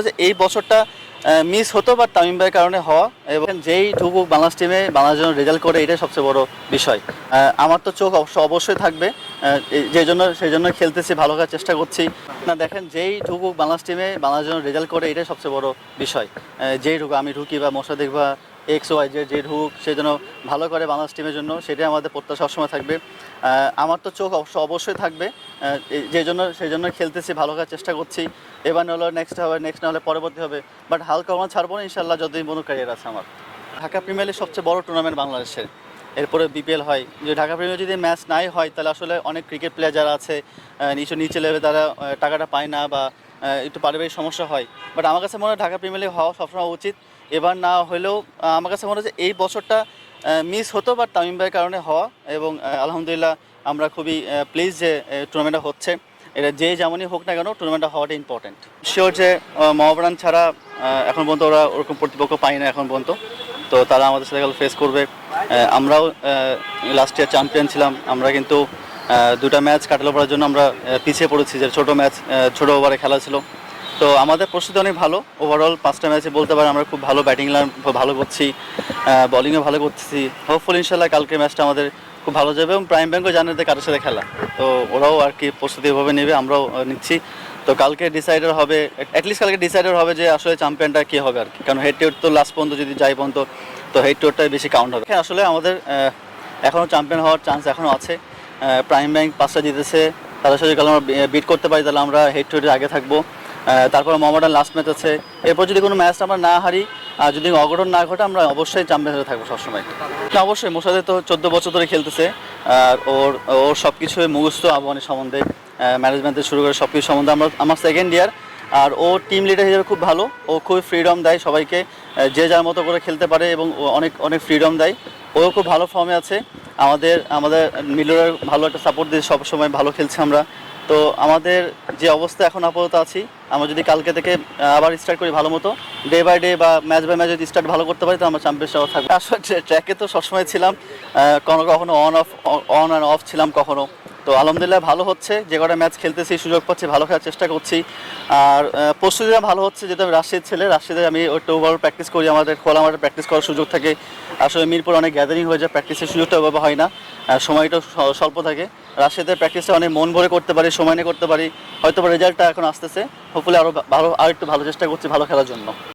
যে এই বছরটা মিস হতো বা তামিম ভাইয়ের কারণে হওয়া এবং যেই ঢুকুক বাংলাদেশ টিমে বাংলাদেশ জন্য রেজাল্ট করে এটাই সবচেয়ে বড় বিষয়। আমার তো চোখ অবশ্যই থাকবে, সেই জন্য খেলতেছি, ভালো করার চেষ্টা করছি। না দেখেন, যেই ঢুকুক বাংলাদেশ টিমে বাংলাদেশ জন্য রেজাল্ট করে এটাই সবচেয়ে বড় বিষয়। যেই ঢুকুক, আমি ঢুকি বা মোসাদ্দেক বা এক্স ওয়াই যে ঢুকুক, সেই জন্য ভালো করে বাংলাদেশ টিমের জন্য, সেটাই আমাদের প্রত্যাশা সবসময় থাকবে। আমার তো চোখ অবশ্যই থাকবে, সেই জন্য খেলতেছি, ভালো করার চেষ্টা করছি। এবার না হলো নেক্সট হবে, নেক্সট না হলে পরবর্তী হবে, বাট হালকা আমার ছাড়বো না ইনশাল্লাহ, যতদিন পর্যন্ত ক্যারিয়ার আছে আমার। ঢাকা প্রিমিয়ার লিগ সবচেয়ে বড় টুর্নামেন্ট বাংলাদেশের, এরপরে বিপিএল হয়। যে ঢাকা প্রিমিয়ার যদি ম্যাচ নাই হয় তাহলে আসলে অনেক ক্রিকেট প্লেয়ার যারা আছে নিচে লেভেলে তারা টাকাটা পায় না বা একটু পারিবারিক সমস্যা হয়। বাট আমার কাছে মনে হয় ঢাকা প্রিমিয়ার লিগ হওয়া সবসময় উচিত। এবার না হলেও আমার কাছে মনে হয় যে এই বছরটা মিস হতো বাট তামিম ভাইয়ের কারণে হওয়া, এবং আলহামদুলিল্লাহ আমরা খুবই প্লিজ যে টুর্নামেন্টটা হচ্ছে। এটা যে যেমনই হোক না কেন, টুর্নামেন্টটা হওয়াটা ইম্পর্টেন্ট। শিওর যে মোহামেডান ছাড়া এখন পর্যন্ত ওরা ওরকম প্রতিপক্ষ পায় না এখন পর্যন্ত, তো তারা আমাদের সাথে ফেস করবে। আমরাও লাস্ট ইয়ার চ্যাম্পিয়ন ছিলাম, আমরা কিন্তু দুটা ম্যাচ কাটালো করার জন্য আমরা পিছিয়ে পড়েছি, যে ছোটো ম্যাচ, ছোটো ওভারে খেলা ছিল। তো আমাদের প্রস্তুতি অনেক ভালো, ওভারঅল 5টা ম্যাচে বলতে পারি আমরা খুব ভালো ব্যাটিং লাইন ভালো করছি, বলিংও ভালো করতেছি। হোপফুল ইনশাল্লাহ কালকে ম্যাচটা আমাদের খুব ভালো যাবে, এবং প্রাইম ব্যাংকও জানে যে কারোর সাথে খেলা, তো ওরাও আর কি প্রস্তুতি এভাবে নেবে, আমরাও নিচ্ছি। তো কালকে ডিসাইডার হবে, অ্যাটলিস্ট কালকে ডিসাইডার হবে যে আসলে চ্যাম্পিয়নটা কী হবে আর কি, কারণ হেড টু হেড তো লাস্ট পর্যন্ত যদি যাই পর্যন্ত, তো হেড টু হেডটাই বেশি কাউন্ট হবে। আসলে আমাদের এখনও চ্যাম্পিয়ন হওয়ার চান্স এখনও আছে। প্রাইম ব্যাংক 5টা জিতেছে, তাদের সাথে যদি আমরা বিট করতে পারি তাহলে আমরা হেড টু হেডে আগে থাকবো। তারপর মোহামেডান লাস্ট ম্যাচ আছে, এরপর যদি কোনো ম্যাচ আমরা না হারি আর যদি অঘটন না ঘটে, আমরা অবশ্যই চ্যাম্পিয়ন হয়ে থাকবো সবসময়। না অবশ্যই, মোসাদ্দেক তো 14 বছর ধরে খেলতেছে, আর ওর সব কিছুই মুখস্থ আবাহনী সম্বন্ধে, ম্যানেজমেন্ট থেকে শুরু করে সব কিছু সম্বন্ধে। আমার সেকেন্ড ইয়ার, আর ও টিম লিডার হিসেবে খুব ভালো, ও খুবই ফ্রিডম দেয় সবাইকে, যে যার মতো করে খেলতে পারে এবং অনেক অনেক ফ্রিডম দেয়। ও খুব ভালো ফর্মে আছে, আমাদের মিডলের ভালো একটা সাপোর্ট দিয়ে সবসময় ভালো খেলছে আমরা। তো আমাদের যে অবস্থা এখন আপাতত আছি, আমরা যদি কালকে থেকে আবার স্টার্ট করি ভালো মতো, ডে বাই ডে বা ম্যাচ বাই ম্যাচ যদি স্টার্ট ভালো করতে পারি, তো আমরা চ্যাম্পিয়নশিপ থাকবে। আসলে ট্র্যাকে তো সবসময় ছিলাম, কখনো অন অ্যান্ড অফ ছিলাম কখনো। তো আলহামদুলিল্লাহ ভালো হচ্ছে, যে কটা ম্যাচ খেলতেছি সুযোগ পাচ্ছি, ভালো খেলার চেষ্টা করছি। আর প্রস্তুতিটা ভালো হচ্ছে, যেহেতু আমি রাজশাহীর ছেলে, রাজশাহীতে আমি একটু ওভারঅল প্র্যাকটিস করি, আমাদের খোলা মাঠে প্র্যাকটিস করার সুযোগ থাকে। আসলে মিরপুর অনেক গ্যাদারিং হয়ে যায়, প্র্যাকটিসের সুযোগটা ওভাবে হয় না, সময়টা স্বল্প থাকে। রাজশাহীতে প্র্যাকটিসটা অনেক মন ভরে করতে পারি, সময় নিয়ে করতে পারি, হয়তো রেজাল্টটা এখন আসতেছে। হোপফুলি আরও একটু ভালো চেষ্টা করছি ভালো খেলার জন্য।